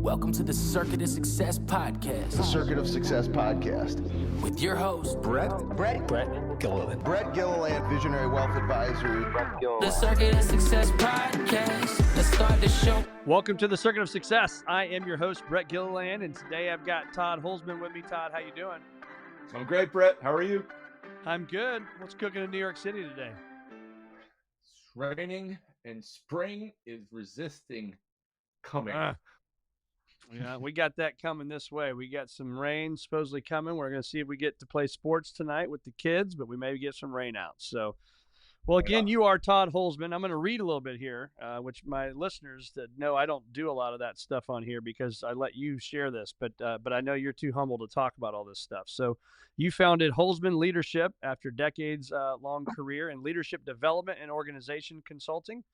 Welcome to the Circuit of Success Podcast. The Circuit of Success Podcast. With your host, Brett Gilliland. Brett Gilliland, Visionary Wealth Advisory. The Circuit of Success Podcast. Let's start the show. Welcome to the Circuit of Success. I am your host, Brett Gilliland, and today I've got Todd Holzman with me. Todd, how you doing? I'm great, Brett. How are you? I'm good. What's cooking in New York City today? It's raining, and spring is resisting coming. Yeah, we got that coming this way. We got some rain supposedly coming. We're going to see if we get to play sports tonight with the kids, but we may get some rain out. So, well, again, you are Todd Holzman. I'm going to read a little bit here, which my listeners that know I don't do a lot of that stuff on here because I let you share this, but I know you're too humble to talk about all this stuff. So you founded Holzman Leadership after decades long career in leadership development and organization consulting.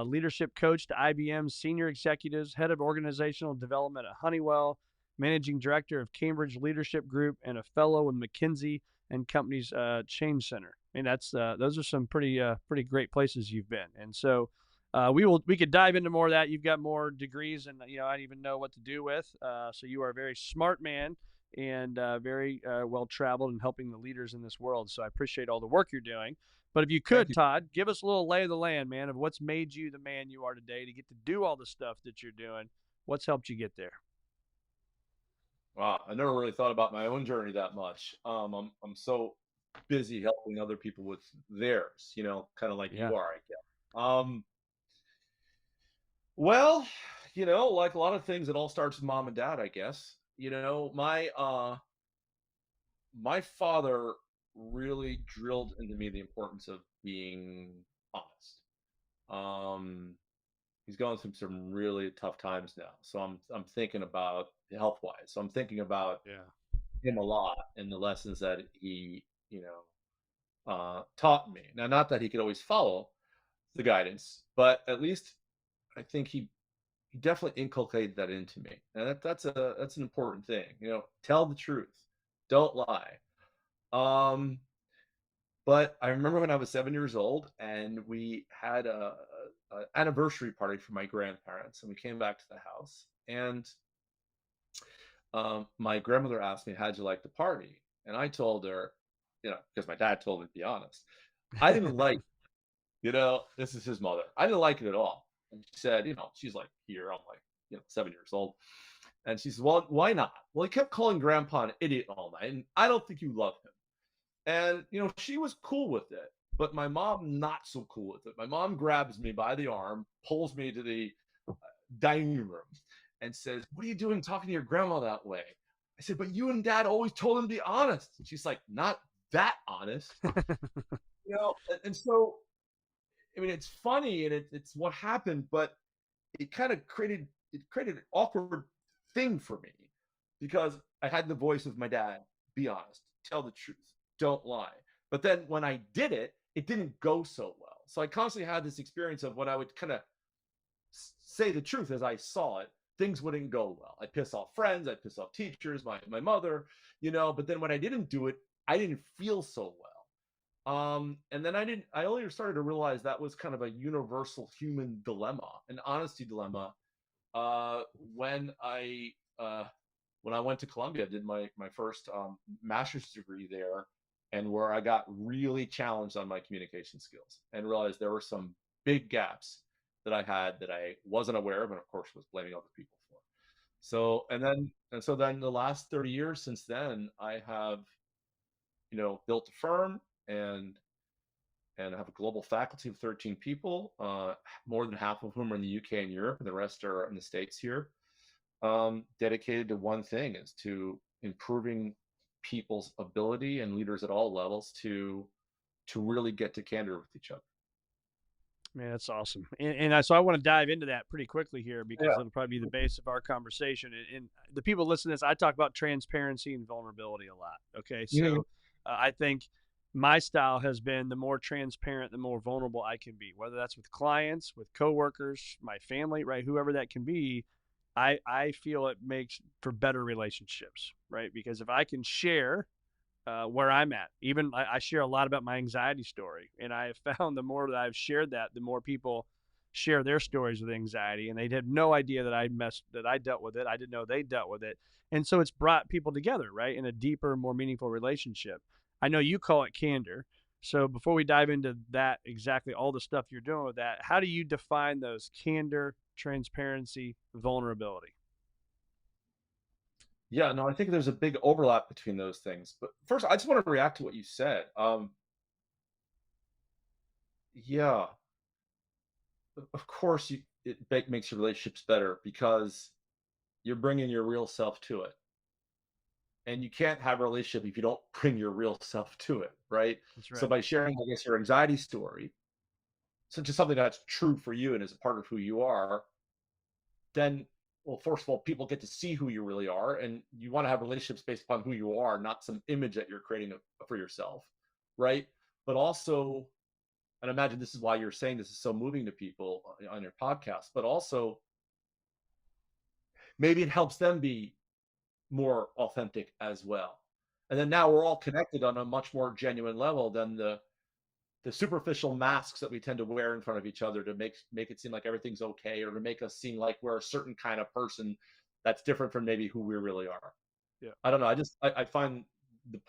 Leadership coach to IBM's senior executives, head of organizational development at Honeywell, managing director of Cambridge Leadership Group, and a fellow with McKinsey and Company's Change Center. I mean, that's those are some pretty great places you've been. And so we could dive into more of that. You've got more degrees, and I don't even know what to do with. So you are a very smart man and very well traveled in helping the leaders in this world. So I appreciate all the work you're doing. But if you could, Todd, give us a little lay of the land, man, of what's made you the man you are today to get to do all the stuff that you're doing. What's helped you get there? Wow, I never really thought about my own journey that much. I'm so busy helping other people with theirs, kind of like you are, I guess. Well, like a lot of things, it all starts with mom and dad, I guess. My father really drilled into me the importance of being honest. He's going through some really tough times now, so I'm thinking about health-wise. So I'm thinking about him a lot and the lessons that he taught me. Now, not that he could always follow the guidance, but at least I think he definitely inculcated that into me, and that's an important thing. Tell the truth, don't lie. But I remember when I was 7 years old and we had a anniversary party for my grandparents, and we came back to the house, and my grandmother asked me, how'd you like the party? And I told her, because my dad told me to be honest, I didn't like, this is his mother. I didn't like it at all. And she said, she's like, here, I'm like, 7 years old. And she said, well, why not? Well, he kept calling Grandpa an idiot all night, and I don't think you love him. And, she was cool with it, but my mom, not so cool with it. My mom grabs me by the arm, pulls me to the dining room and says, what are you doing talking to your grandma that way? I said, but you and Dad always told him to be honest. And she's like, not that honest. And so, I mean, it's funny and it's what happened, but it kind of created an awkward thing for me because I had the voice of my dad, be honest, tell the truth, don't lie. But then when I did it, it didn't go so well. So I constantly had this experience of when I would kind of say the truth as I saw it, things wouldn't go well. I'd piss off friends, I'd piss off teachers, my mother, but then when I didn't do it, I didn't feel so well. And then I only started to realize that was kind of a universal human dilemma, an honesty dilemma. When I went to Columbia, I did my first master's degree there, and where I got really challenged on my communication skills and realized there were some big gaps that I had that I wasn't aware of, and of course was blaming other people for. So then the last 30 years since then, I have built a firm and have a global faculty of 13 people, more than half of whom are in the UK and Europe, and the rest are in the States here, dedicated to one thing, is to improving people's ability and leaders at all levels to really get to candor with each other. Man, that's awesome. So I want to dive into that pretty quickly here because it'll probably be the base of our conversation. And the people listening to this, I talk about transparency and vulnerability a lot. Okay. So I think my style has been the more transparent, the more vulnerable I can be, whether that's with clients, with coworkers, my family, right? Whoever that can be. I feel it makes for better relationships, right? Because if I can share where I'm at, I share a lot about my anxiety story, and I have found the more that I've shared that, the more people share their stories with anxiety, and they had no idea that I dealt with it. I didn't know they dealt with it. And so it's brought people together, right, in a deeper, more meaningful relationship. I know you call it candor. So before we dive into that, exactly all the stuff you're doing with that, how do you define those: candor, transparency, vulnerability? Yeah, no, I think there's a big overlap between those things. But first, I just want to react to what you said. Yeah, of course, makes your relationships better because you're bringing your real self to it. And you can't have a relationship if you don't bring your real self to it, right? That's So right. by sharing, I guess, your anxiety story, so just something that's true for you and is a part of who you are, then, well, first of all, people get to see who you really are, and you want to have relationships based upon who you are, not some image that you're creating for yourself, right? But also, and I imagine this is why you're saying this is so moving to people on your podcast, but also maybe it helps them be more authentic as well. And then now we're all connected on a much more genuine level than the superficial masks that we tend to wear in front of each other to make it seem like everything's okay, or to make us seem like we're a certain kind of person that's different from maybe who we really are. Yeah. I don't know. I find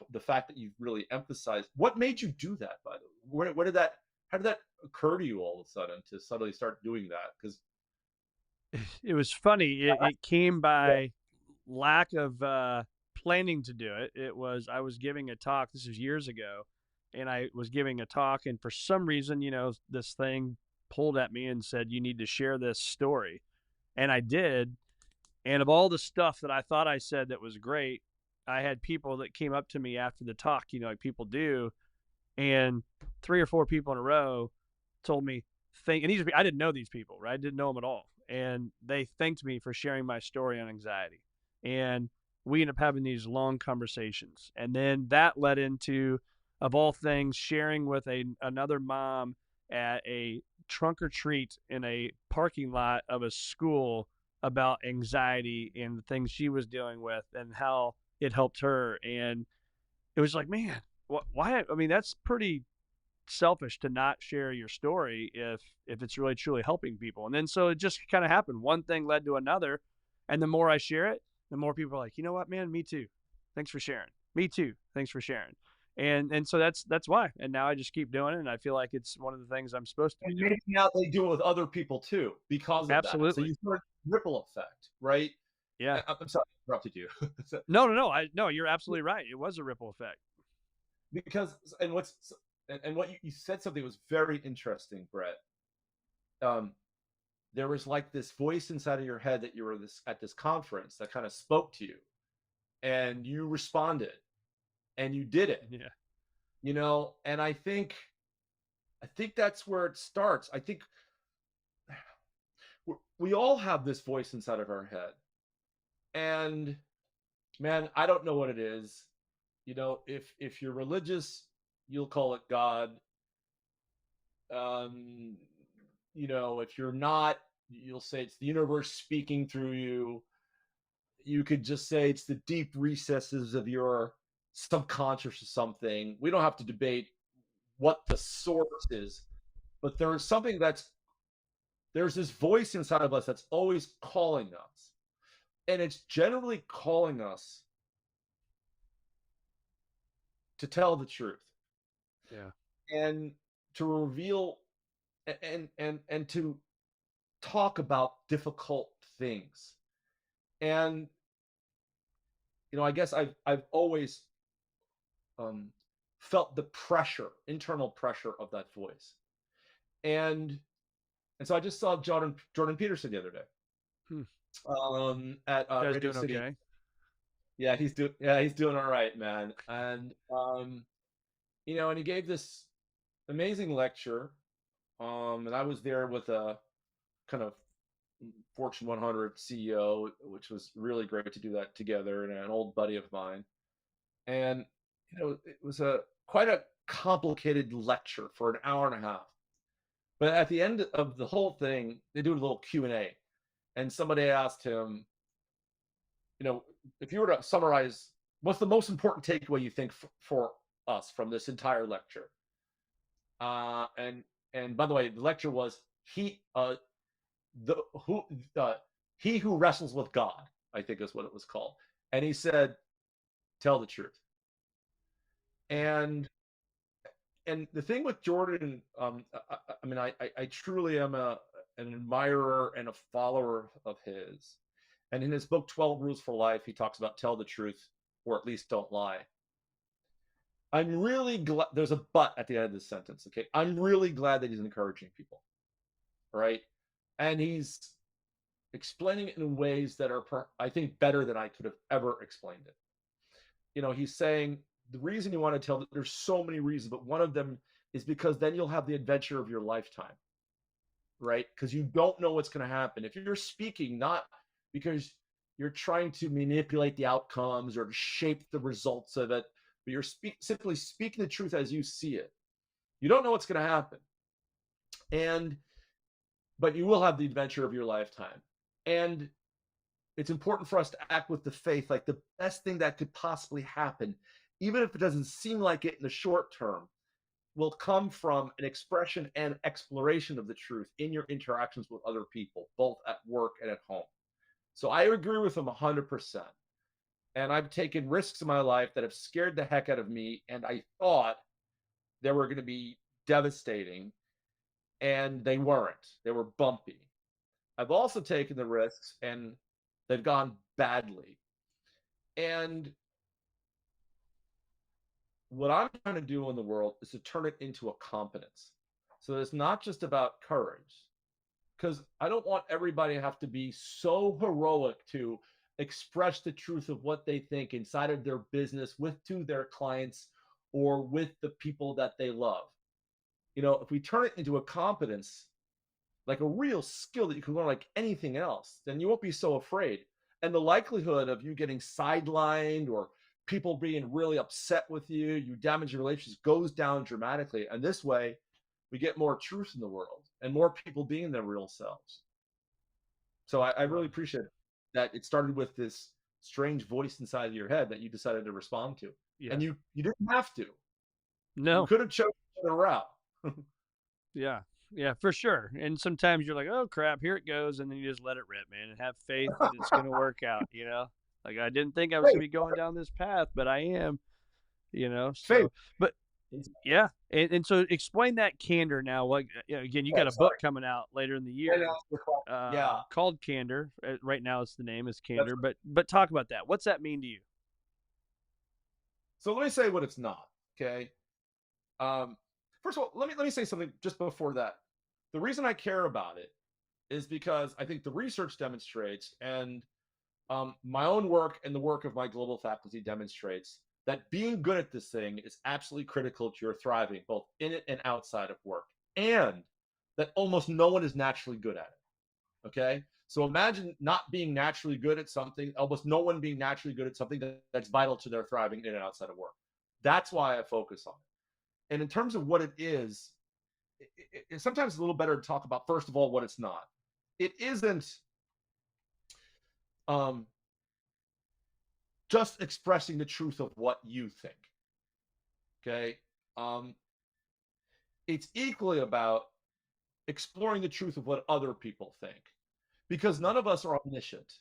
the fact that you've really emphasized. What made you do that, by the way? Where did that? How did that occur to you all of a sudden to suddenly start doing that? Because It was funny. It came by lack of planning to do it. It was, I was giving a talk. This was years ago, and I was giving a talk, and for some reason, this thing pulled at me and said, "You need to share this story," and I did. And of all the stuff that I thought I said that was great, I had people that came up to me after the talk, like people do, and 3 or 4 people in a row told me, and I didn't know these people, right? I didn't know them at all. And they thanked me for sharing my story on anxiety. And we ended up having these long conversations. And then that led into, of all things, sharing with another mom at a trunk or treat in a parking lot of a school about anxiety and the things she was dealing with and how it helped her. And it was like, man, why? I mean, that's pretty selfish to not share your story if it's really truly helping people. And then so it just kind of happened. One thing led to another, and the more I share it, the more people are like, you know what, man, me too. Thanks for sharing. Me too. Thanks for sharing. And so that's why. And now I just keep doing it, and I feel like it's one of the things I'm supposed to be and doing. maybe now they do it with other people too because of that. So Absolutely. you start ripple effect, right? Yeah. I'm sorry, I interrupted you. No, you're absolutely right. It was a ripple effect. Because and what you said something was very interesting, Brett. There was like this voice inside of your head that you were at this conference that kind of spoke to you, and you responded, and you did it. Yeah. And I think that's where it starts. I think we all have this voice inside of our head, and man, I don't know what it is. If you're religious, you'll call it God. If you're not, you'll say it's the universe speaking through you. You could just say it's the deep recesses of your subconscious or something. We don't have to debate what the source is, but there's this voice inside of us that's always calling us. And it's generally calling us to tell the truth. Yeah. And to reveal and to talk about difficult things. And I guess I've always felt the internal pressure of that voice. And so I just saw Jordan Peterson the other day. At Radio doing City. okay? Yeah, he's doing all right, man. And and he gave this amazing lecture. And I was there with a kind of Fortune 100 CEO, which was really great to do that together, and an old buddy of mine. And it was quite a complicated lecture for an hour and a half. But at the end of the whole thing, they do a little Q&A, and somebody asked him, if you were to summarize, what's the most important takeaway you think for us from this entire lecture? And by the way, the lecture was he he who wrestles with God, I think is what it was called. And he said, tell the truth. And the thing with Jordan, I mean, I truly am an admirer and a follower of his. And in his book, 12 Rules for Life, he talks about tell the truth, or at least don't lie. I'm really glad, there's a but at the end of this sentence, okay? I'm really glad that he's encouraging people, right? And he's explaining it in ways that are, I think, better than I could have ever explained it. You know, he's saying the reason you want to tell, there's so many reasons, but one of them is because then you'll have the adventure of your lifetime, right? Because you don't know what's going to happen. If you're speaking, not because you're trying to manipulate the outcomes or to shape the results of it, but you're simply speaking the truth as you see it. You don't know what's going to happen. But you will have the adventure of your lifetime. And it's important for us to act with the faith, like the best thing that could possibly happen, even if it doesn't seem like it in the short term, will come from an expression and exploration of the truth in your interactions with other people, both at work and at home. So I agree with him 100%. And I've taken risks in my life that have scared the heck out of me, and I thought they were going to be devastating, and they weren't. They were bumpy. I've also taken the risks, and they've gone badly. And what I'm trying to do in the world is to turn it into a competence. So it's not just about courage, because I don't want everybody to have to be so heroic to express the truth of what they think inside of their business to their clients or with the people that they love. You know, if we turn it into a competence, like a real skill that you can learn like anything else, then you won't be so afraid. And the likelihood of you getting sidelined or people being really upset with you, you damage your relationships, goes down dramatically. And this way, we get more truth in the world and more people being their real selves. So I really appreciate that it started with this strange voice inside of your head that you decided to respond to. Yeah. And you didn't have to. No. You could have chosen another route. Yeah, for sure. And sometimes you're like, oh crap, here it goes, and then you just let it rip, man, and have faith that it's going to work out. You know, like I didn't think I was going to be going down this path, but I am. You know, so faith. But yeah, and so explain that Candor now. Like again, you got a book coming out later in the year, called Candor. Right now, it's the name is Candor. But talk about that. What's that mean to you? So let me say what it's not. Okay. First of all, let me say something just before that. The reason I care about it is because I think the research demonstrates, and my own work and the work of my global faculty demonstrates, that being good at this thing is absolutely critical to your thriving, both in it and outside of work, and that almost no one is naturally good at it. Okay? So imagine not being naturally good at something, almost no one being naturally good at something that's vital to their thriving in and outside of work. That's why I focus on it. And in terms of what it is, it's sometimes a little better to talk about, first of all, what it's not. It isn't just expressing the truth of what you think. Okay? It's equally about exploring the truth of what other people think, because none of us are omniscient,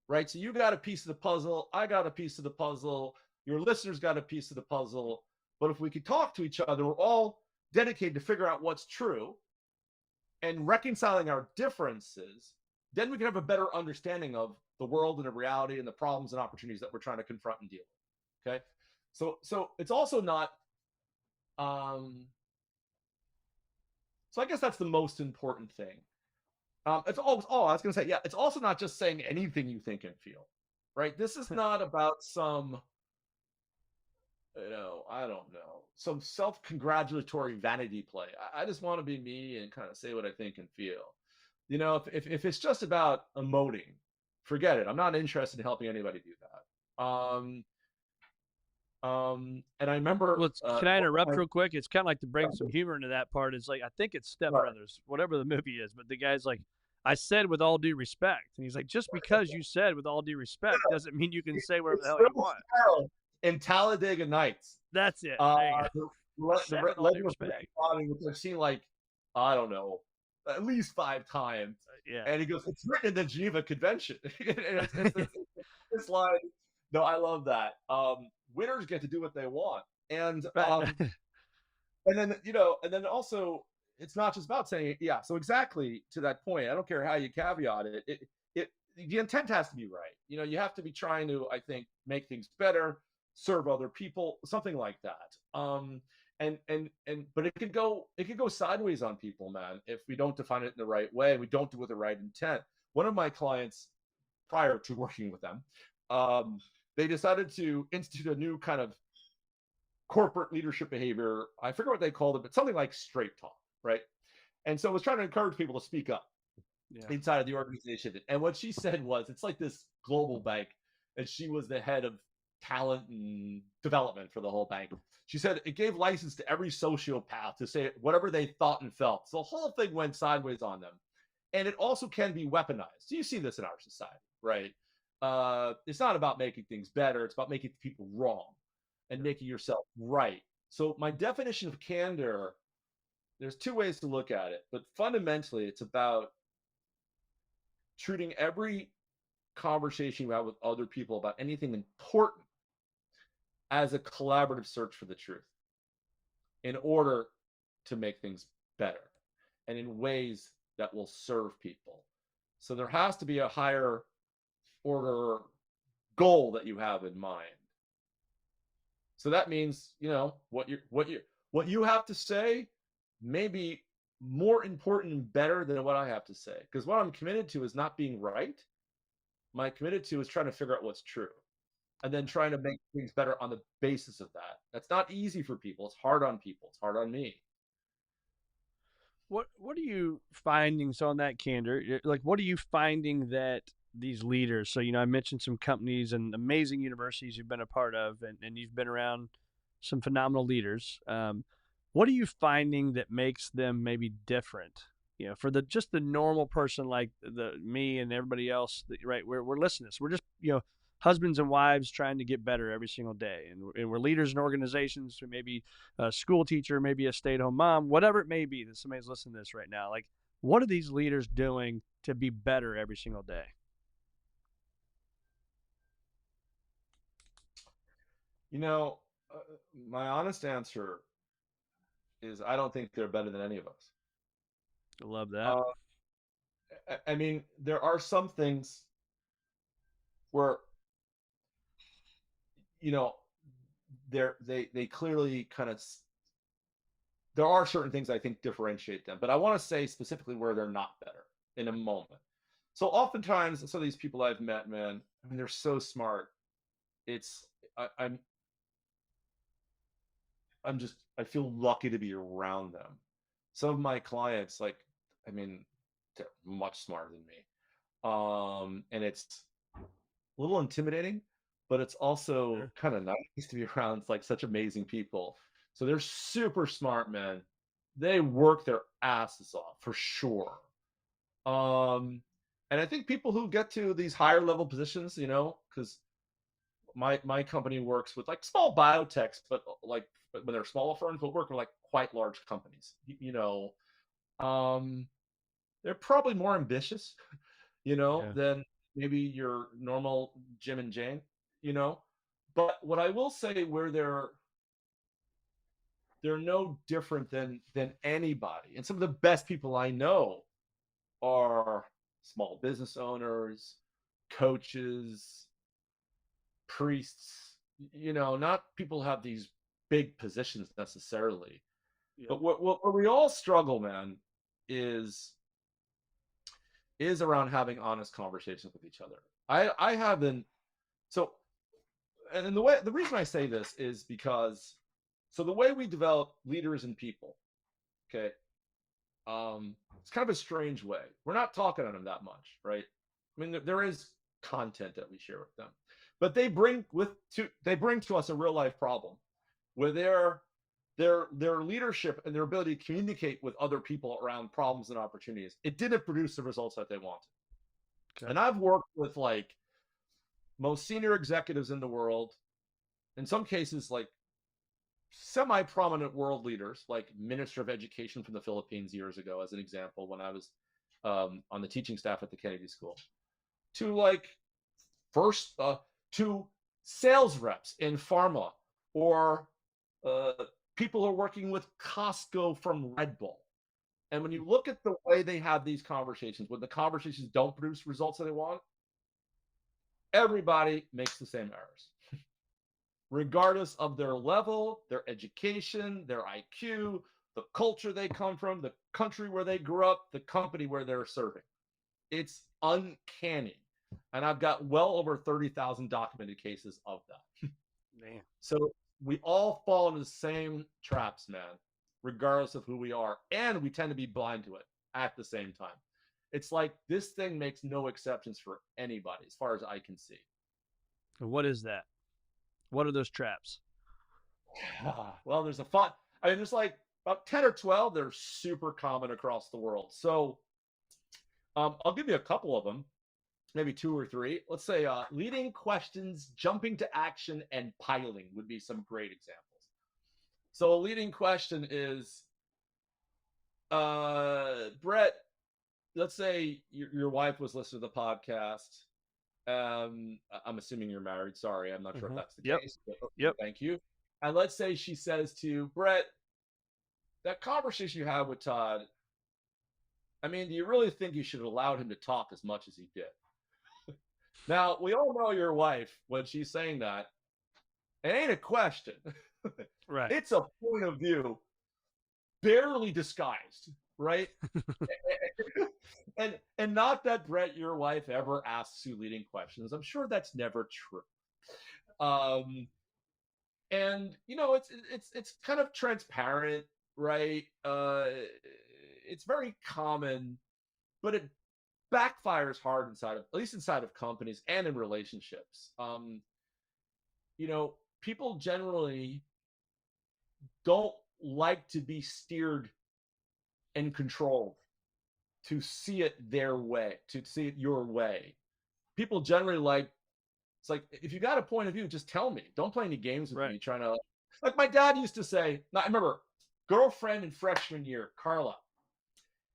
right? So you got a piece of the puzzle, I got a piece of the puzzle, your listeners got a piece of the puzzle. But if we could talk to each other, we're all dedicated to figure out what's true and reconciling our differences, then we can have a better understanding of the world and the reality and the problems and opportunities that we're trying to confront and deal with. Okay. So it's also not, so I guess that's the most important thing. It's always, I was going to say, yeah, it's also not just saying anything you think and feel, right? This is not about some, I don't know, some self-congratulatory vanity play. I just want to be me and kind of say what I think and feel. If it's just about emoting, forget it. I'm not interested in helping anybody do that. And I remember. Well, can I interrupt real quick? It's kind of like to bring some humor into that part. It's like, I think it's Step Brothers, whatever the movie is, but the guy's like, I said with all due respect, and he's like, just because you said with all due respect doesn't mean you can say whatever the hell you want. In Talladega Nights. That's it. The Legend of I've seen like, I don't know, at least 5 times. Yeah. And he goes, it's written in the Geneva Convention. It's like, no, I love that. Winners get to do what they want. And Right. and then, and then also it's not just about saying, yeah, so exactly to that point, I don't care how you caveat it, the intent has to be right. You have to be trying to, I think, make things better, serve other people, something like that. But it could go sideways on people, man, if we don't define it in the right way, we don't do it with the right intent. One of my clients, prior to working with them, they decided to institute a new kind of corporate leadership behavior. I forget what they called it, but something like straight talk, right? And so it was trying to encourage people to speak up inside of the organization. And what she said was, it's like this global bank, and she was the head of talent and development for the whole bank. She said it gave license to every sociopath to say whatever they thought and felt. So the whole thing went sideways on them. And it also can be weaponized. You see this in our society, right? It's not about making things better. It's about making people wrong and making yourself right. So my definition of candor, there's 2 ways to look at it, but fundamentally it's about treating every conversation you have with other people about anything important as a collaborative search for the truth in order to make things better and in ways that will serve people. So there has to be a higher order goal that you have in mind. So that means, what you have to say may be more important and better than what I have to say. Because what I'm committed to is not being right. My committed to is trying to figure out what's true and then trying to make things better on the basis of that. That's not easy for people. It's hard on people. It's hard on me. What are you finding? So on that candor, like, what are you finding that these leaders? So, I mentioned some companies and amazing universities you've been a part of, and you've been around some phenomenal leaders. What are you finding that makes them maybe different? For just the normal person like me and everybody else, right? We're listeners. We're just, husbands and wives trying to get better every single day. And we're leaders in organizations, maybe a school teacher, maybe a stay-at-home mom, whatever it may be that somebody's listening to this right now. Like, what are these leaders doing to be better every single day? My honest answer is I don't think they're better than any of us. I love that. I mean, there are some things where, they clearly kind of, there are certain things I think differentiate them, but I want to say specifically where they're not better in a moment. So oftentimes, some of these people I've met, man, I mean, they're so smart. I feel lucky to be around them. Some of my clients, like, I mean, they're much smarter than me. And it's a little intimidating, but it's also kind of nice to be around like such amazing people. So they're super smart, man. They work their asses off for sure. And I think people who get to these higher level positions, because my company works with like small biotechs, but like when they're smaller firms, but work with like quite large companies. They're probably more ambitious, than maybe your normal Jim and Jane, But what I will say, where they're no different than anybody, and some of the best people I know are small business owners, coaches, priests, not people who have these big positions necessarily. Yeah. But what we all struggle, man, is around having honest conversations with each other. I haven't. So, and the reason I say this is because, so the way we develop leaders and people, okay, it's kind of a strange way. We're not talking on them that much, right? I mean, there is content that we share with them, but they bring to us a real life problem where their leadership and their ability to communicate with other people around problems and opportunities, it didn't produce the results that they wanted. Okay. And I've worked with like most senior executives in the world, in some cases like semi-prominent world leaders, like Minister of Education from the Philippines years ago, as an example, when I was on the teaching staff at the Kennedy School, to like first to sales reps in pharma, or people who are working with Costco from Red Bull. And when you look at the way they have these conversations, when the conversations don't produce results that they want, everybody makes the same errors, regardless of their level, their education, their IQ, the culture they come from, the country where they grew up, the company where they're serving. It's uncanny. And I've got well over 30,000 documented cases of that. Man. So we all fall into the same traps, man, regardless of who we are. And we tend to be blind to it at the same time. It's like this thing makes no exceptions for anybody, as far as I can see. What is that? What are those traps? Well, there's there's like about 10 or 12. They're super common across the world. So I'll give you a couple of them, maybe 2 or 3. Let's say leading questions, jumping to action, and piling would be some great examples. So a leading question is, Brett, let's say your wife was listening to the podcast. I'm assuming you're married. Sorry, I'm not sure if that's the case. But thank you. And let's say she says to you, Brett, that conversation you had with Todd, I mean, do you really think you should have allowed him to talk as much as he did? Now, we all know your wife, when she's saying that, it ain't a question. Right. It's a point of view, barely disguised, right? and not that, Brett, your wife ever asks you leading questions. I'm sure that's never true. And you know, it's kind of transparent, right? It's very common, but it backfires hard inside of, at least inside of companies and in relationships. You know, people generally don't like to be steered and controlled, to see it their way, to see it your way. People generally like, it's like, if you got a point of view, just tell me. Don't play any games with me trying to, like my dad used to say, I remember girlfriend in freshman year, Carla.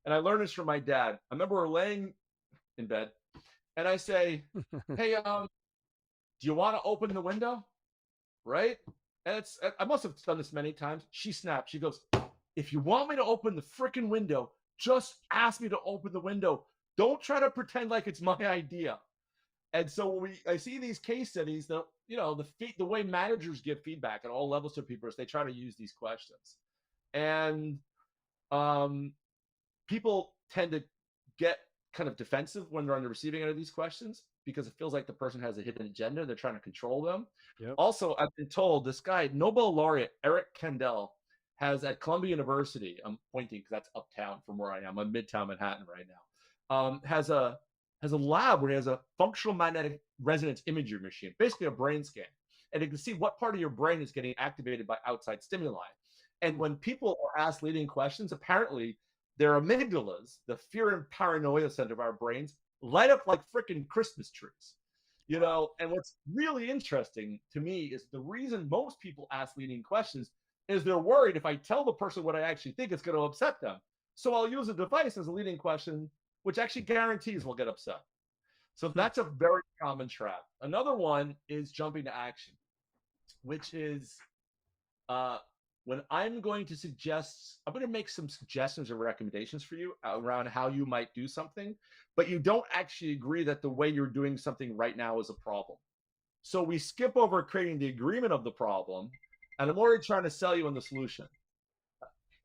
And I learned this from my dad. I remember we're laying in bed and I say, hey, do you want to open the window? Right? And I must have done this many times. She snapped. She goes, if you want me to open the freaking window, just ask me to open the window. Don't try to pretend like it's my idea. And so I see these case studies that, you know, the way managers give feedback at all levels to people is they try to use these questions. And people tend to get kind of defensive when they're on the receiving end of these questions, because it feels like the person has a hidden agenda. They're trying to control them. Yep. Also, I've been told this guy, Nobel laureate Eric Kandel, has at Columbia University, I'm pointing because that's uptown from where I am. I'm Midtown Manhattan right now. Has a lab where he has a functional magnetic resonance imaging machine, basically a brain scan. And you can see what part of your brain is getting activated by outside stimuli. And when people are asked leading questions, apparently their amygdalas, the fear and paranoia center of our brains, light up like freaking Christmas trees. You know, and what's really interesting to me is the reason most people ask leading questions is they're worried if I tell the person what I actually think, it's going to upset them. So I'll use a device as a leading question, which actually guarantees we'll get upset. So that's a very common trap. Another one is jumping to action, which is when I'm going to make some suggestions or recommendations for you around how you might do something, but you don't actually agree that the way you're doing something right now is a problem. So we skip over creating the agreement of the problem, and I'm already trying to sell you on the solution.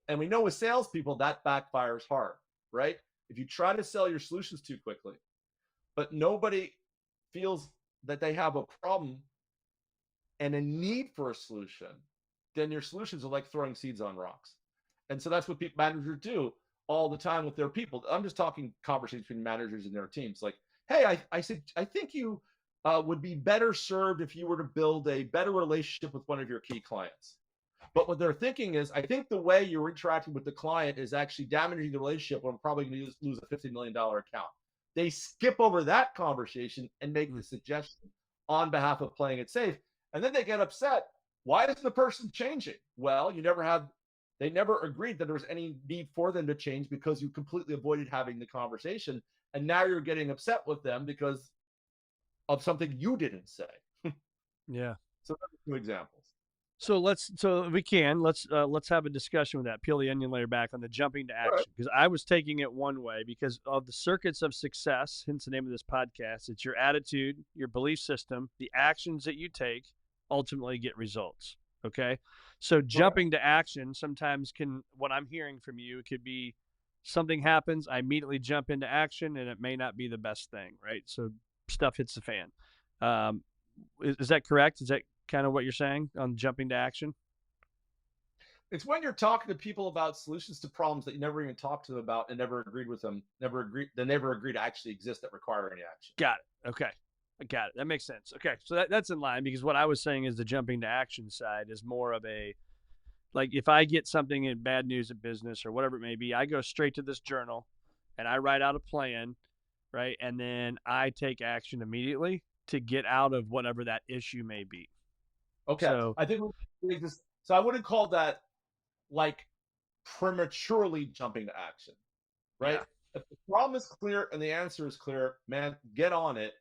And we know with salespeople, that backfires hard, right? If you try to sell your solutions too quickly, but nobody feels that they have a problem and a need for a solution, then your solutions are like throwing seeds on rocks. And so that's what managers do all the time with their people. I'm just talking conversations between managers and their teams. Like, hey, I think you would be better served if you were to build a better relationship with one of your key clients. But what they're thinking is, I think the way you're interacting with the client is actually damaging the relationship, and I'm probably going to lose a $50 million account. They skip over that conversation and make the suggestion on behalf of playing it safe. And then they get upset Why isn't the person changing? Well, they never agreed that there was any need for them to change because you completely avoided having the conversation. And now you're getting upset with them because of something you didn't say. Yeah. So those are two examples. So let's have a discussion with that. Peel the onion layer back on the jumping to action, because I was taking it one way because of the circuits of success, hence the name of this podcast. It's your attitude, your belief system, the actions that you take ultimately get results. Okay. So jumping to action sometimes what I'm hearing from you, it could be something happens, I immediately jump into action, and it may not be the best thing, right? So stuff hits the fan. Is that correct? Is that kind of what you're saying on jumping to action? It's when you're talking to people about solutions to problems that you never even talked to them about and never agreed with them, they never agreed to actually exist that require any action. Got it. Okay. I got it. That makes sense. Okay. So that's in line, because what I was saying is the jumping to action side is more of a, like, if I get something in bad news at business or whatever it may be, I go straight to this journal and I write out a plan, right? And then I take action immediately to get out of whatever that issue may be. Okay. So I think I wouldn't call that like prematurely jumping to action, right? Yeah. If the problem is clear and the answer is clear, man, get on it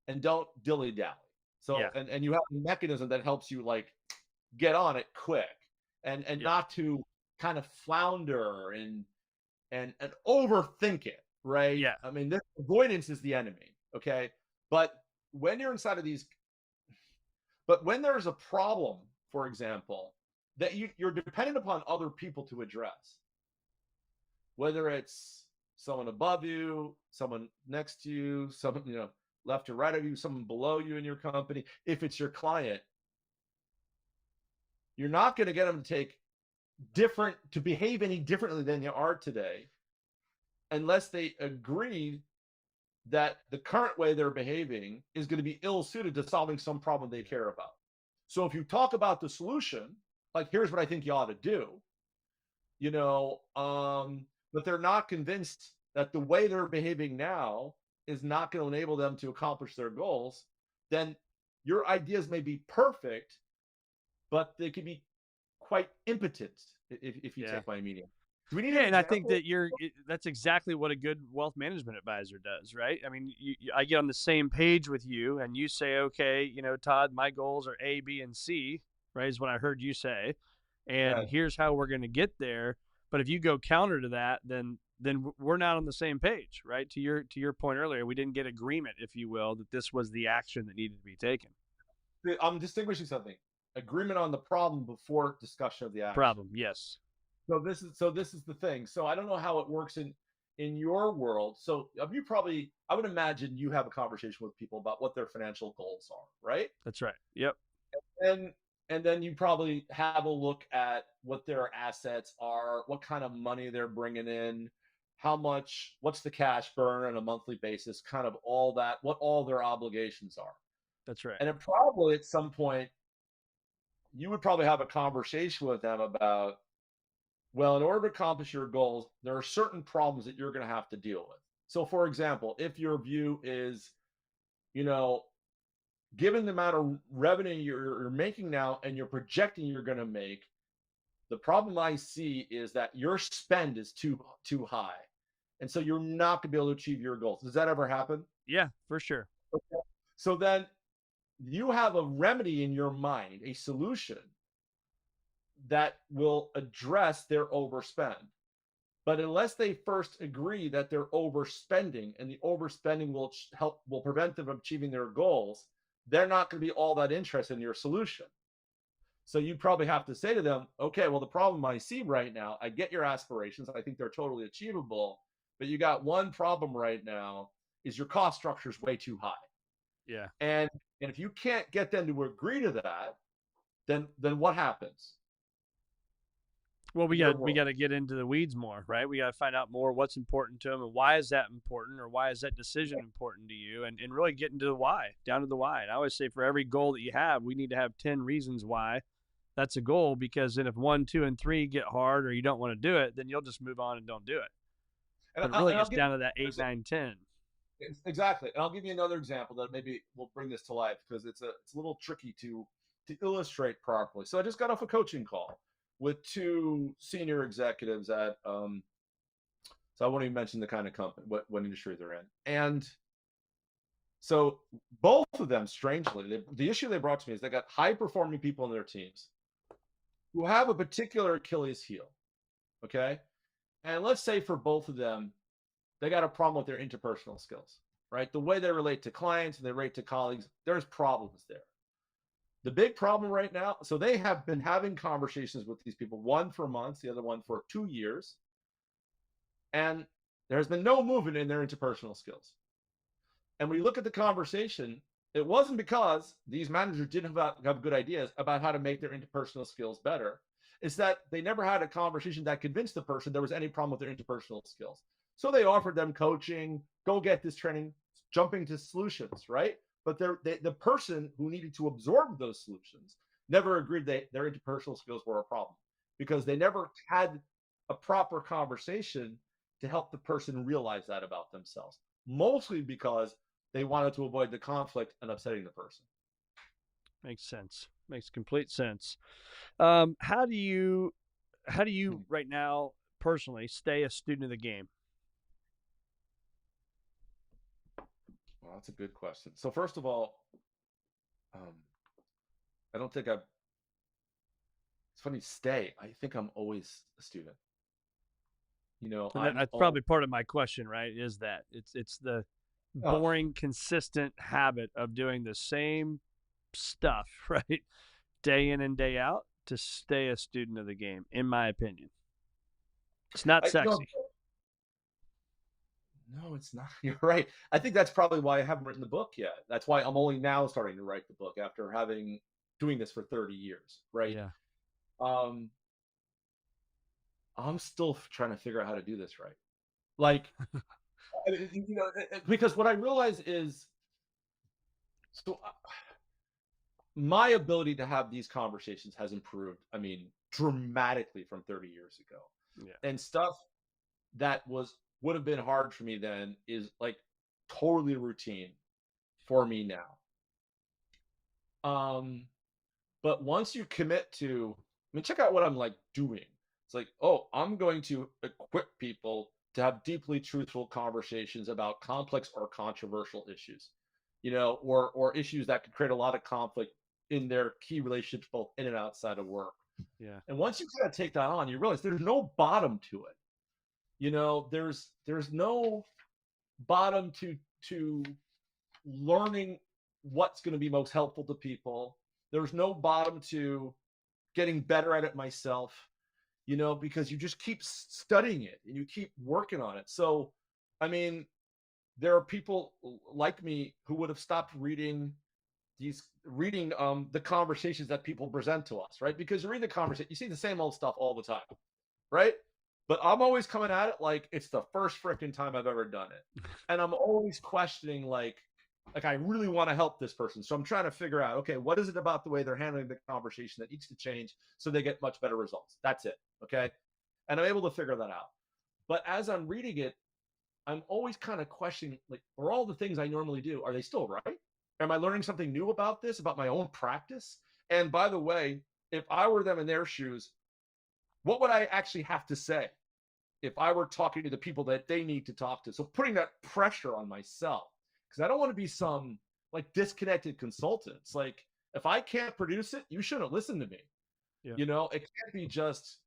and don't dilly-dally. So, yeah. and you have a mechanism that helps you like get on it quick and not to kind of flounder and overthink it, right? Yeah. I mean, this avoidance is the enemy, okay? But when you're inside of but when there's a problem, for example, that you're dependent upon other people to address, whether it's someone above you, someone next to you, someone, left or right of you, someone below you in your company, if it's your client, you're not going to get them to behave any differently than you are today unless they agree that the current way they're behaving is going to be ill-suited to solving some problem they care about. So if you talk about the solution, like, here's what I think you ought to do, but they're not convinced that the way they're behaving now is not going to enable them to accomplish their goals, then your ideas may be perfect, but they can be quite impotent if you take my meaning. Do we need and I think that that's exactly what a good wealth management advisor does, right? I mean, I get on the same page with you and you say, okay, Todd, my goals are A, B, and C, right, is what I heard you say. And here's how we're going to get there. But if you go counter to that, then we're not on the same page, right? To your point earlier, we didn't get agreement, if you will, that this was the action that needed to be taken. I'm distinguishing something. Agreement on the problem before discussion of the action. Problem, yes. So this is the thing. So I don't know how it works in your world. So I would imagine you have a conversation with people about what their financial goals are, right? That's right. Yep. And then you probably have a look at what their assets are, what kind of money they're bringing in, what's the cash burn on a monthly basis, kind of all that, what all their obligations are. That's right. And probably at some point, you would probably have a conversation with them about, well, in order to accomplish your goals, there are certain problems that you're going to have to deal with. So, for example, if your view is, given the amount of revenue you're making now and you're projecting you're going to make, the problem I see is that your spend is too high. And so you're not going to be able to achieve your goals. Does that ever happen? Yeah, for sure. Okay. So then you have a remedy in your mind, a solution that will address their overspend. But unless they first agree that they're overspending and the overspending will prevent them from achieving their goals, they're not going to be all that interested in your solution. So you probably have to say to them, okay, well, the problem I see right now, I get your aspirations. I think they're totally achievable, but you got one problem right now, is your cost structure is way too high. Yeah. And if you can't get them to agree to that, then what happens? Well, we got to get into the weeds more, right? We got to find out more what's important to them and why is that important, or why is that decision important to you, and really get into the why, down to the why. And I always say for every goal that you have, we need to have 10 reasons why that's a goal, because then if 1, 2, and 3 get hard or you don't want to do it, then you'll just move on and don't do it. But it really gets down to that 8, 9, 10. Exactly. And I'll give you another example that maybe will bring this to life, because it's a little tricky to to illustrate properly. So I just got off a coaching call with two senior executives at, so I won't even mention the kind of company, what industry they're in. And so both of them, strangely, the issue they brought to me is they got high performing people in their teams who have a particular Achilles heel. Okay. And let's say for both of them, they got a problem with their interpersonal skills, right? The way they relate to clients and they relate to colleagues, there's problems there. The big problem right now, so they have been having conversations with these people, one for months, the other one for 2 years. And there's been no movement in their interpersonal skills. And when you look at the conversation, it wasn't because these managers didn't have good ideas about how to make their interpersonal skills better. It's that they never had a conversation that convinced the person there was any problem with their interpersonal skills. So they offered them coaching, go get this training, jumping to solutions, right? But the person who needed to absorb those solutions never agreed that their interpersonal skills were a problem because they never had a proper conversation to help the person realize that about themselves, mostly because they wanted to avoid the conflict and upsetting the person. Makes sense. Makes complete sense. How do you right now personally stay a student of the game? Well, that's a good question. So first of all, I don't think it's funny, I think I'm always a student. That's probably part of my question, right? Is that it's the boring, consistent habit of doing the same stuff, right? Day in and day out to stay a student of the game, in my opinion. It's not sexy. No, it's not. You're right. I think that's probably why I haven't written the book yet. That's why I'm only now starting to write the book after doing this for 30 years, right? Yeah. I'm still trying to figure out how to do this right. Like, because what I realize is, my ability to have these conversations has improved, dramatically from 30 years ago. Yeah. And stuff that would have been hard for me then is like totally routine for me now. But once you commit to, check out what I'm like doing. It's like, oh, I'm going to equip people to have deeply truthful conversations about complex or controversial issues, or issues that could create a lot of conflict in their key relationships, both in and outside of work. Yeah. And once you kind of take that on, you realize there's no bottom to it. There's no bottom to learning what's going to be most helpful to people. There's no bottom to getting better at it myself, because you just keep studying it and you keep working on it. So, there are people like me who would have stopped reading the conversations that people present to us, right? Because you read the conversation, you see the same old stuff all the time, right? But I'm always coming at it like it's the first freaking time I've ever done it. And I'm always questioning, like I really want to help this person. So I'm trying to figure out, okay, what is it about the way they're handling the conversation that needs to change so they get much better results? That's it. Okay. And I'm able to figure that out. But as I'm reading it, I'm always kind of questioning, like, are all the things I normally do, are they still right? Am I learning something new about this, about my own practice? And by the way, if I were them in their shoes, what would I actually have to say if I were talking to the people that they need to talk to? So putting that pressure on myself, because I don't want to be some like disconnected consultant. It's like, if I can't produce it, you shouldn't listen to me. Yeah. It can't be just,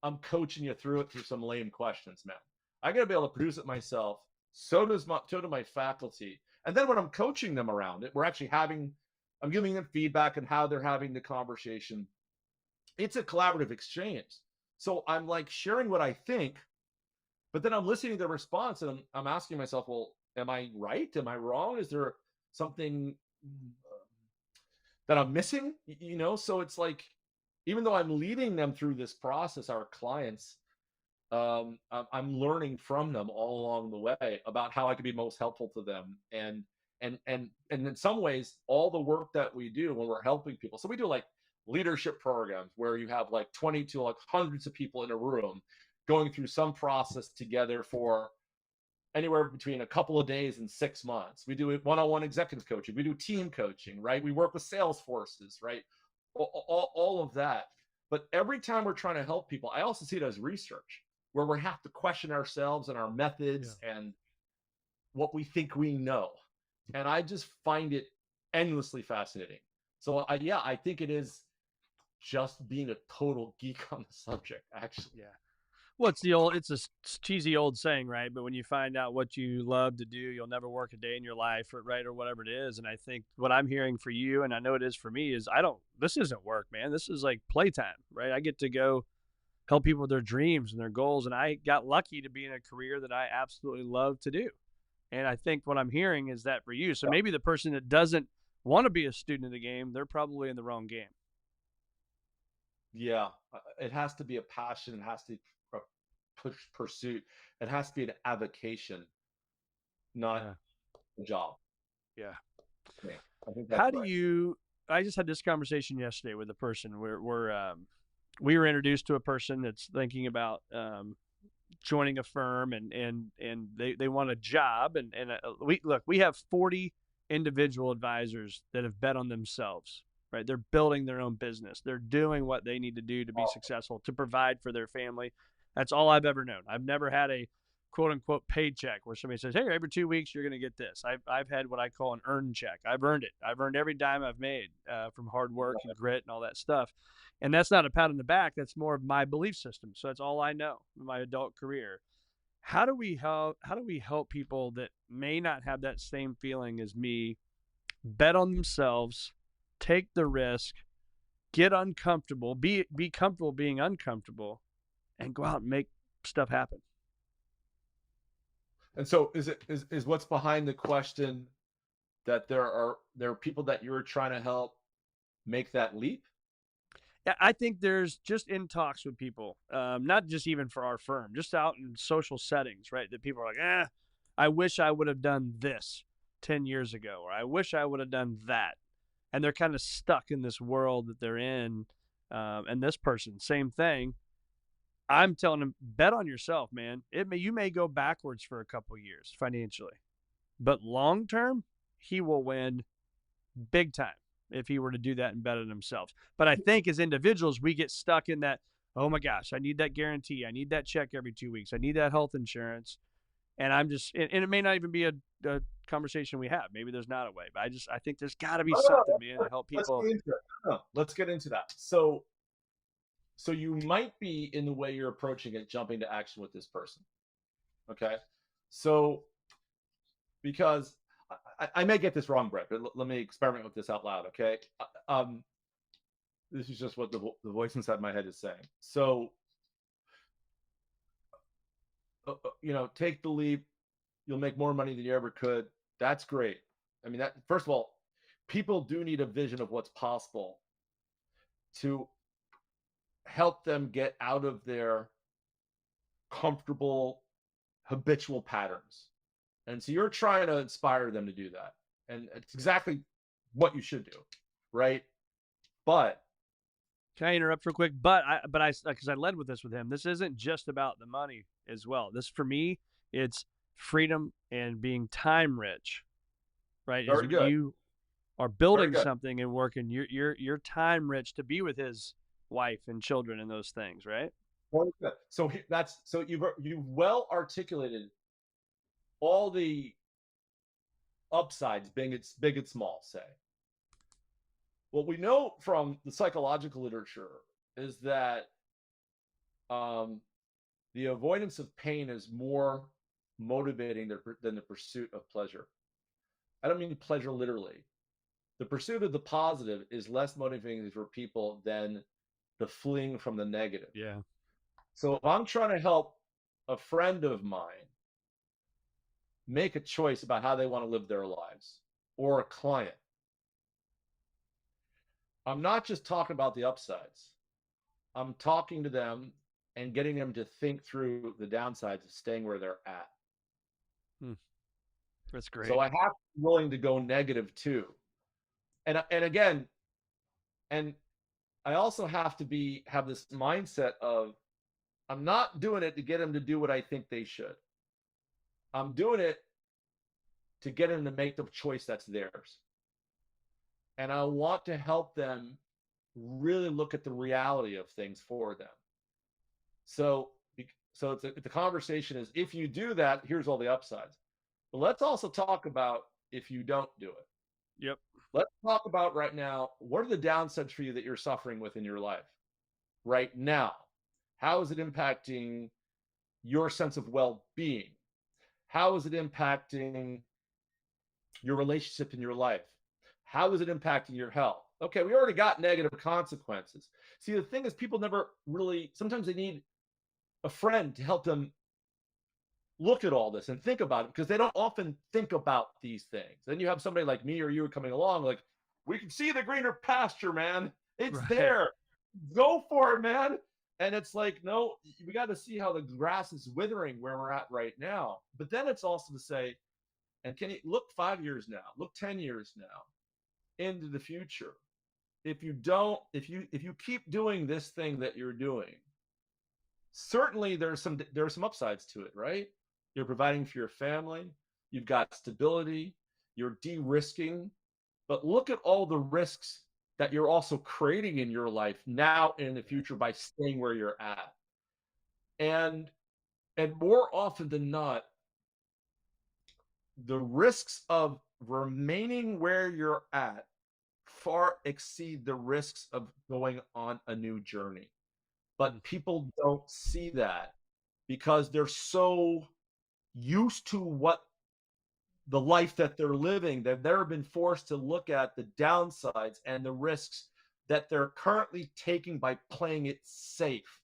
I'm coaching you through some lame questions, man. I got to be able to produce it myself. So do my faculty. And then when I'm coaching them around it, I'm giving them feedback on how they're having the conversation. It's a collaborative exchange. So I'm like sharing what I think, but then I'm listening to their response and I'm asking myself, well, am I right? Am I wrong? Is there something that I'm missing? So it's like, even though I'm leading them through this process, our clients, I'm learning from them all along the way about how I can be most helpful to them. And in some ways, all the work that we do when we're helping people. So we do like leadership programs where you have like 20 to like hundreds of people in a room going through some process together for anywhere between a couple of days and 6 months. We do one-on-one executive coaching. We do team coaching, right? We work with sales forces, right? all of that. But every time we're trying to help people, I also see it as research, where we have to question ourselves and our methods and what we think we know. And I just find it endlessly fascinating. So I think it is just being a total geek on the subject, actually. Yeah. Well, it's a cheesy old saying, right? But when you find out what you love to do, you'll never work a day in your life, or right, or whatever it is. And I think what I'm hearing for you, and I know it is for me, is this isn't work, man. This is like playtime, right? I get to go help people with their dreams and their goals. And I got lucky to be in a career that I absolutely love to do. And I think what I'm hearing is that for you. So maybe the person that doesn't want to be a student of the game, they're probably in the wrong game. Yeah, it has to be a passion. It has to be a pursuit. It has to be an avocation, not a job. Yeah. Yeah, I think that's How do right. you? I just had this conversation yesterday with a person where we were introduced to a person that's thinking about joining a firm, and they want a job, and we have 40 individual advisors that have bet on themselves. Right, they're building their own business. They're doing what they need to do to be successful, to provide for their family. That's all I've ever known. I've never had a quote unquote paycheck where somebody says, "Hey, every 2 weeks you're going to get this." I've had what I call an earned check. I've earned it. I've earned every dime I've made from hard work and grit and all that stuff. And that's not a pat on the back. That's more of my belief system. So that's all I know in my adult career. How do we help people that may not have that same feeling as me, bet on themselves, take the risk, get uncomfortable, be comfortable being uncomfortable, and go out and make stuff happen? And so is what's behind the question that there are people that you're trying to help make that leap? Yeah, I think there's just in talks with people, not just even for our firm, just out in social settings, right? That people are like, I wish I would have done this 10 years ago, or I wish I would have done that. And they're kind of stuck in this world that they're in. And this person, same thing. I'm telling them, bet on yourself, man. You may go backwards for a couple of years financially, but long term, he will win big time if he were to do that and bet on himself. But I think as individuals, we get stuck in that, oh my gosh, I need that guarantee. I need that check every 2 weeks. I need that health insurance. And and it may not even be a conversation we have. Maybe there's not a way, but I think there's got to be something, man, to help Let's people. get into it. No, let's get into that. So you might be, in the way you're approaching it, jumping to action with this person. Okay. So because I may get this wrong, Brett, but let me experiment with this out loud. Okay. This is just what the voice inside my head is saying. So, take the leap. You'll make more money than you ever could. That's great. I mean, that, first of all, people do need a vision of what's possible to help them get out of their comfortable habitual patterns. And so you're trying to inspire them to do that. And it's exactly what you should do, right? But Can I interrupt real quick? But because I led with this with him, this isn't just about the money as well. This, for me, it's freedom and being time rich, right? very good. You are Very building good. something and working. You're time rich to be with his wife and children and those things, right? Very good. So you've well articulated all the upsides, being it's big and small, say. What we know from the psychological literature is that the avoidance of pain is more motivating than the pursuit of pleasure. I don't mean pleasure literally. The pursuit of the positive is less motivating for people than the fleeing from the negative. Yeah. So if I'm trying to help a friend of mine make a choice about how they want to live their lives, or a client, I'm not just talking about the upsides. I'm talking to them and getting them to think through the downsides of staying where they're at. That's great. So I have to be willing to go negative too. And again, and I also have to have this mindset of, I'm not doing it to get them to do what I think they should. I'm doing it to get them to make the choice that's theirs. And I want to help them really look at the reality of things for them. So the conversation is, if you do that, here's all the upsides. But let's also talk about if you don't do it. Yep. Let's talk about right now, what are the downsides for you that you're suffering with in your life right now? How is it impacting your sense of well-being? How is it impacting your relationship in your life? How is it impacting your health? Okay, we already got negative consequences. See, the thing is, people never really, sometimes they need a friend to help them look at all this and think about it, because they don't often think about these things. Then you have somebody like me or you coming along, like, we can see the greener pasture, man. It's Right. there. Go for it, man. And it's like, no, we got to see how the grass is withering where we're at right now. But then it's also to say, and can you look 5 years now, look 10 years now into the future? If you keep doing this thing that you're doing, certainly there are some upsides to it, right? You're providing for your family, you've got stability, you're de-risking, but look at all the risks that you're also creating in your life now and in the future by staying where you're at. And more often than not, the risks of remaining where you're at far exceed the risks of going on a new journey. But people don't see that because they're so used to what the life that they're living, they've never been forced to look at the downsides and the risks that they're currently taking by playing it safe.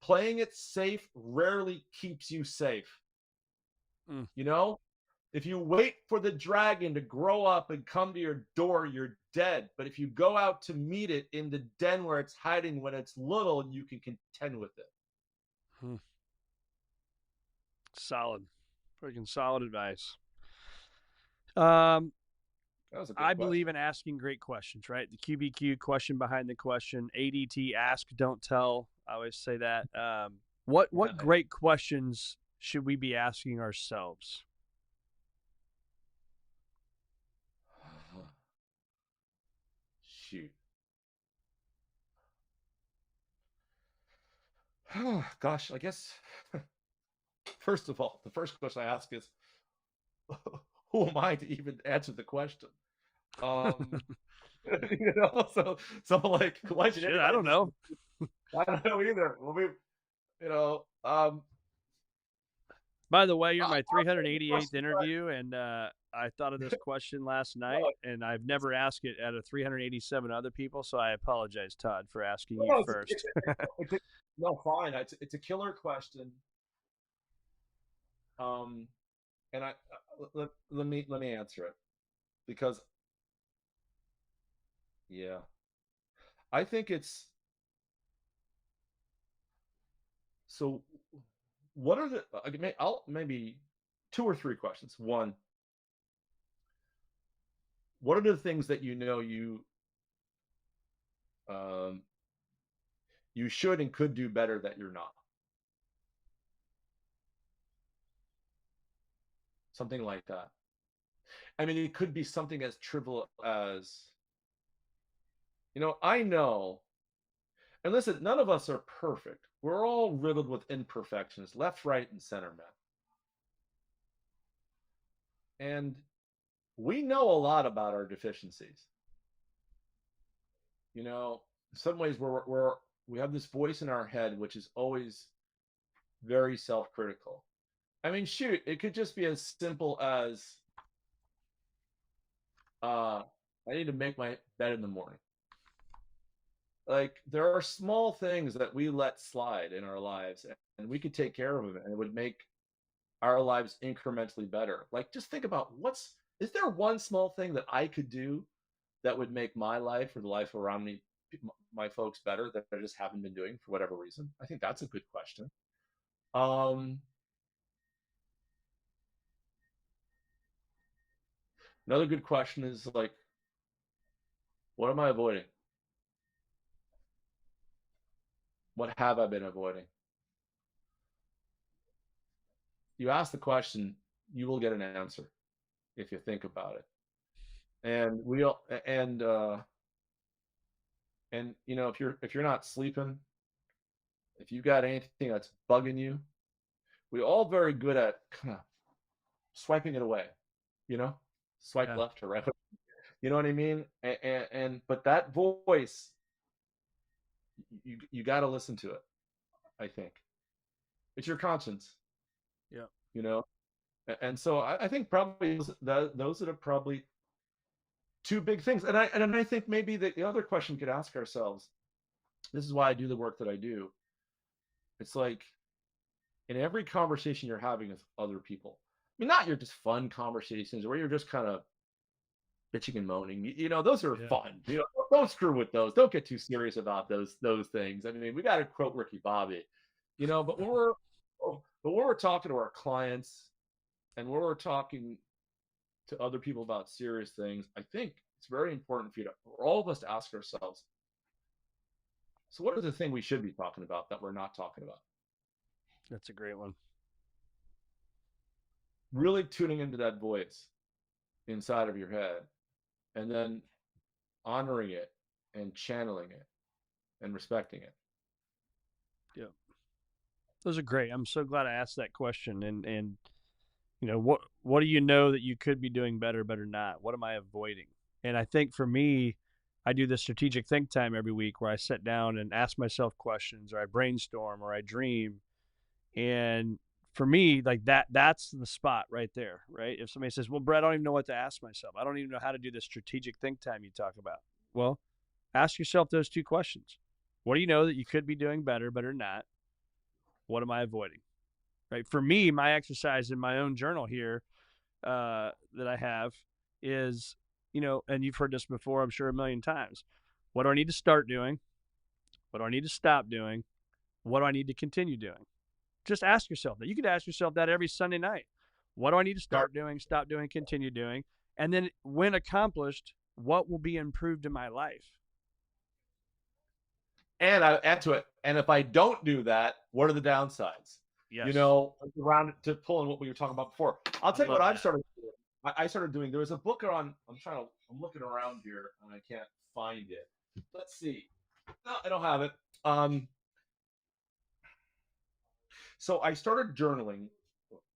Playing it safe rarely keeps you safe. You know, if you wait for the dragon to grow up and come to your door, you're dead. But if you go out to meet it in the den where it's hiding when it's little, you can contend with it. Solid. Freaking solid advice. That was a good I question. believe in asking great questions, right? The QBQ, question behind the question, ADT, ask, don't tell. I always say that. What great questions should we be asking ourselves? Shoot. Gosh, I guess, first of all, the first question I ask is, who am I to even answer the question? You know, so I'm like, why should Shit, I don't know. I don't know either. Well, you know, By the way, you're my 388th interview, and I thought of this question last night, and I've never asked it out of 387 other people, so I apologize, Todd, for asking you first. No, fine. It's a killer question. And let me answer it, because yeah, I think it's, so what are the, I'll maybe 2 or 3 questions. One, what are the things that you should and could do better that you're not? Something like that. I mean, it could be something as trivial as, I know, and listen, none of us are perfect. We're all riddled with imperfections, left, right, and center, man. And we know a lot about our deficiencies. In some ways we have this voice in our head which is always very self-critical. I mean, shoot, it could just be as simple as, I need to make my bed in the morning. Like, there are small things that we let slide in our lives, and we could take care of them, and it would make our lives incrementally better. Like, just think about, is there one small thing that I could do that would make my life or the life around me, my folks, better, that I just haven't been doing for whatever reason? I think that's a good question. Another good question is, like, what am I avoiding? What have I been avoiding? You ask the question, you will get an answer if you think about it. And And if you're not sleeping, if you got anything that's bugging you, we're all very good at kind of swiping it away, you know, swipe Yeah. left or right. You know what I mean? And but that voice, you got to listen to it. I think it's your conscience, Yeah. you know. And so I think probably those that are probably two big things. And I think maybe the other question we could ask ourselves. This is why I do the work that I do. It's like in every conversation you're having with other people. I mean, not your just fun conversations where you're just kind of bitching and moaning. Those are Yeah. fun. Don't screw with those. Don't get too serious about those things. I mean, we got to quote Ricky Bobby. But when we're talking to our clients and when we're talking to other people about serious things, I think it's very important for all of us to ask ourselves, so what is the thing we should be talking about that we're not talking about? That's a great one. Really tuning into that voice inside of your head and then honoring it and channeling it and respecting it. Yeah. Those are great. I'm so glad I asked that question. And what do you know that you could be doing better, but are not? What am I avoiding? And I think for me, I do this strategic think time every week where I sit down and ask myself questions, or I brainstorm, or I dream. And for me, like that's the spot right there, right? If somebody says, well, Brett, I don't even know what to ask myself. I don't even know how to do this strategic think time you talk about. Well, ask yourself those two questions. What do you know that you could be doing better, but are not? What am I avoiding? Right. For me, my exercise in my own journal here that I have is, and you've heard this before, I'm sure a million times. What do I need to start doing? What do I need to stop doing? What do I need to continue doing? Just ask yourself that. You could ask yourself that every Sunday night. What do I need to start doing, stop doing, continue doing? And then when accomplished, what will be improved in my life? And I add to it, and if I don't do that, what are the downsides? Yes. Around to pull on what we were talking about before. I'll tell you what I've started doing. I started doing. There was a book I'm looking around here and I can't find it. Let's see. No, I don't have it. So I started journaling,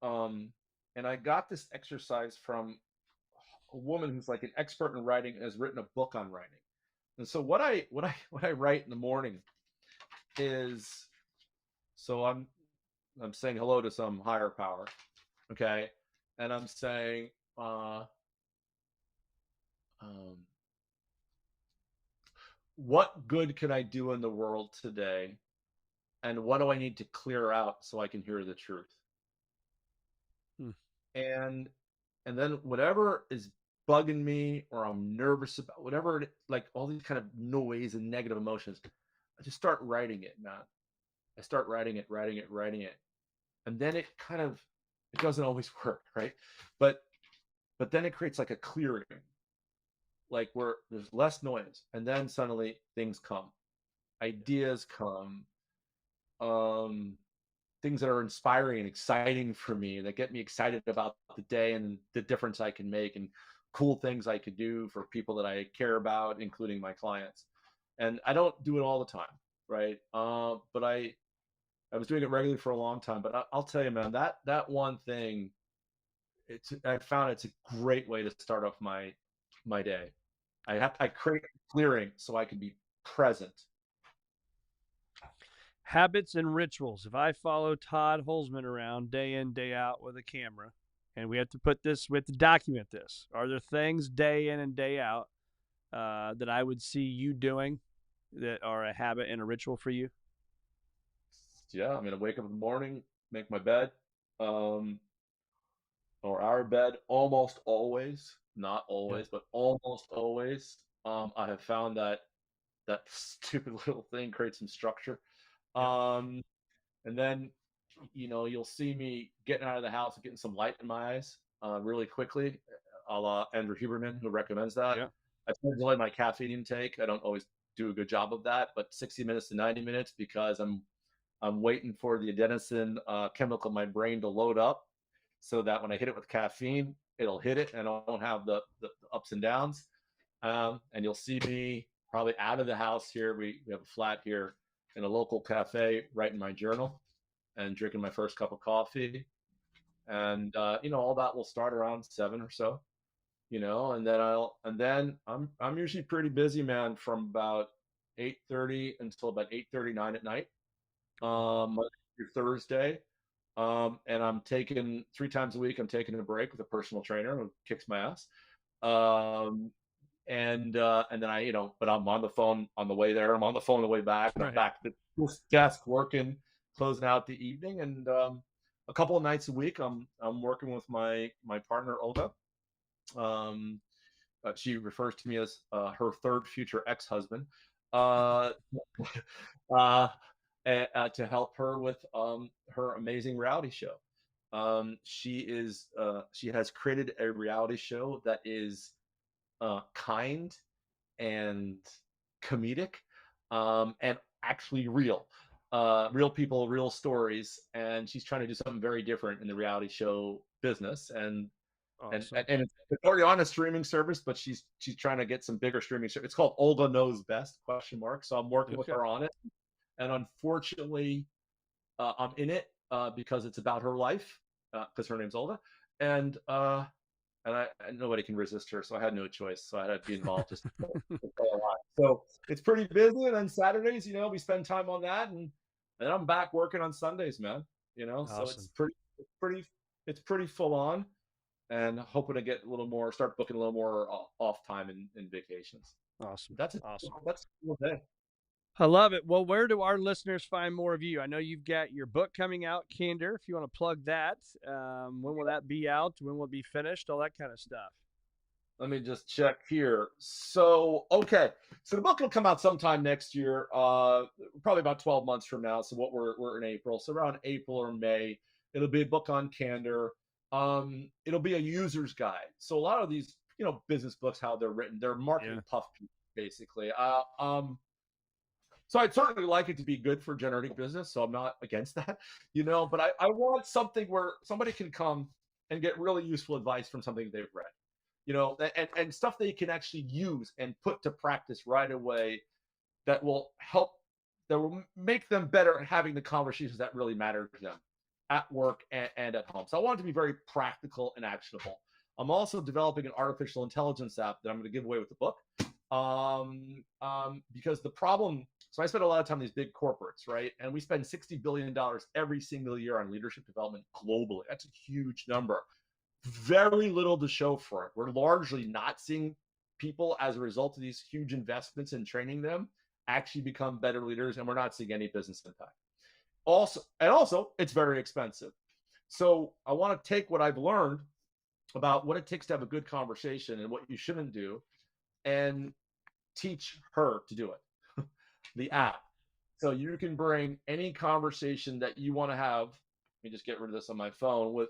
and I got this exercise from a woman who's like an expert in writing and has written a book on writing. And so what I write in the morning is, so I'm saying hello to some higher power, okay, and I'm saying, what good can I do in the world today, and what do I need to clear out so I can hear the truth? And then whatever is bugging me or I'm nervous about, whatever, like all these kind of noise and negative emotions, I just start writing it, man. I start writing it. And then it doesn't always work, right? But then it creates like a clearing, like where there's less noise. And then suddenly things come, ideas come, things that are inspiring and exciting for me, that get me excited about the day and the difference I can make and cool things I could do for people that I care about, including my clients. And I don't do it all the time, right? But I was doing it regularly for a long time. But I'll tell you, man, that one thing, I found it's a great way to start off my day. I create clearing so I can be present. Habits and rituals. If I follow Todd Holzman around day in, day out with a camera, and we have to document this, are there things day in and day out that I would see you doing that are a habit and a ritual for you? Yeah, I mean, I wake up in the morning, make my bed, or our bed almost always, not always, but almost always. I have found that stupid little thing creates some structure. And then, you'll see me getting out of the house and getting some light in my eyes really quickly, a la Andrew Huberman, who recommends that. Yeah. I enjoy my caffeine intake. I don't always do a good job of that, but 60 minutes to 90 minutes, because I'm waiting for the adenosine chemical in my brain to load up so that when I hit it with caffeine, it'll hit it and I won't have the ups and downs. And you'll see me probably out of the house here. We have a flat here in a local cafe, writing my journal and drinking my first cup of coffee. And all that will start around 7 or so, and then I'm usually pretty busy, man, from about 8:30 until about 8:39 at night, Monday through Thursday. And I'm taking 3 times a week, I'm taking a break with a personal trainer who kicks my ass. Um, and then but I'm on the phone on the way there. I'm on the phone on the way back, and I'm back at the desk working, closing out the evening. And a couple of nights a week, I'm working with my partner Olga. She refers to me as her third future ex-husband, uh, to help her with her amazing reality show. She has created a reality show that is kind and comedic, and actually real. Real people, real stories, and she's trying to do something very different in the reality show business. And Awesome. and it's already on a streaming service, but she's trying to get some bigger streaming service. It's called Olga Knows Best ? So I'm working with her on it, and unfortunately, I'm in it because it's about her life, because her name's Olga, and nobody can resist her, so I had no choice. So I had to be involved just to play a lot. So it's pretty busy, and then Saturdays, we spend time on that, and then I'm back working on Sundays, man. So Awesome. it's pretty full on, and hoping to get a little more, start booking a little more off time and vacations. Awesome. That's it. Awesome. That's a cool day. I love it. Well, where do our listeners find more of you? I know you've got your book coming out, Candor, if you want to plug that. When will that be out? When will it be finished? All that kind of stuff. Let me just check here. So the book will come out sometime next year, probably about 12 months from now. So we're in April. So around April or May, it'll be a book on Candor. It'll be a user's guide. So a lot of these, business books, how they're written, they're marketing puff pieces, basically. So I'd certainly like it to be good for generating business. So I'm not against that, but I want something where somebody can come and get really useful advice from something they've read, and stuff they can actually use and put to practice right away that will make them better at having the conversations that really matter to them at work and at home. So I want it to be very practical and actionable. I'm also developing an artificial intelligence app that I'm going to give away with the book. Because the problem, so I spend a lot of time in these big corporates, right? And we spend $60 billion every single year on leadership development globally. That's a huge number. Very little to show for it. We're largely not seeing people, as a result of these huge investments in training them, actually become better leaders, and we're not seeing any business impact. Also, it's very expensive. So I want to take what I've learned about what it takes to have a good conversation and what you shouldn't do, and teach her to do it. The app. So you can bring any conversation that you want to have. Let me just get rid of this on my phone, with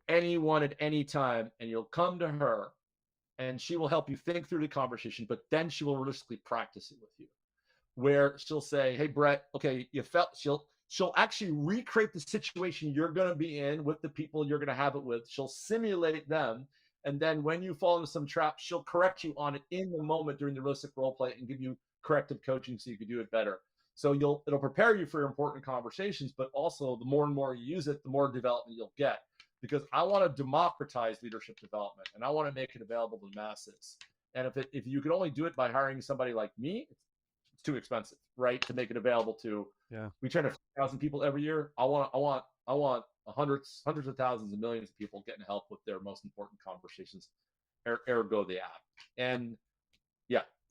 anyone at any time, and you'll come to her and she will help you think through the conversation, but then she will realistically practice it with you, where she'll say, hey, Brett, okay, she'll actually recreate the situation you're going to be in with the people you're going to have it with. She'll simulate them. And then when you fall into some trap, she'll correct you on it in the moment during the realistic role play and give you corrective coaching so you can do it better. So it'll prepare you for important conversations, but also the more and more you use it, the more development you'll get. Because I want to democratize leadership development, and I want to make it available to the masses. And if you can only do it by hiring somebody like me, it's too expensive, right? To make it available to, we train 1,000 people every year. I want hundreds of thousands and millions of people getting help with their most important conversations, ergo the app. And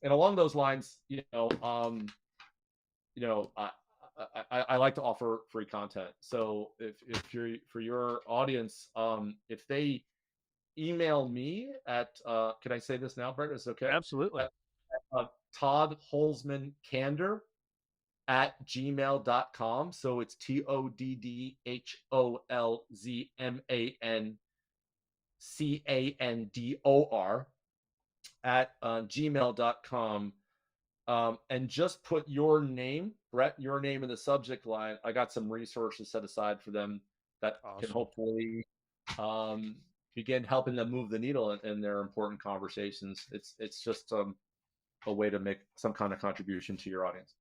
along those lines, I like to offer free content. So if you're, for your audience, if they email me at, can I say this now, Brett? Is it okay? Absolutely. Todd Holzman Candor at gmail.com. So it's TODDHOLZMANCANDOR at gmail.com. And just put your name, Brett, your name in the subject line. I got some resources set aside for them that can hopefully begin helping them move the needle in their important conversations. It's just a way to make some kind of contribution to your audience.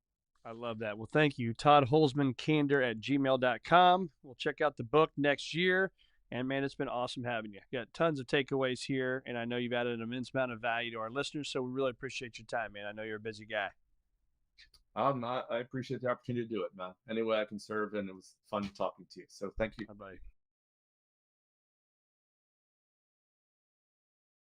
I love that. Well, thank you. Todd Holzman, Candor at gmail.com. We'll check out the book next year. And man, it's been awesome having you. Got tons of takeaways here, and I know you've added an immense amount of value to our listeners. So we really appreciate your time, man. I know you're a busy guy. I appreciate the opportunity to do it, man. Any way I can serve, and it was fun talking to you. So thank you. Bye-bye.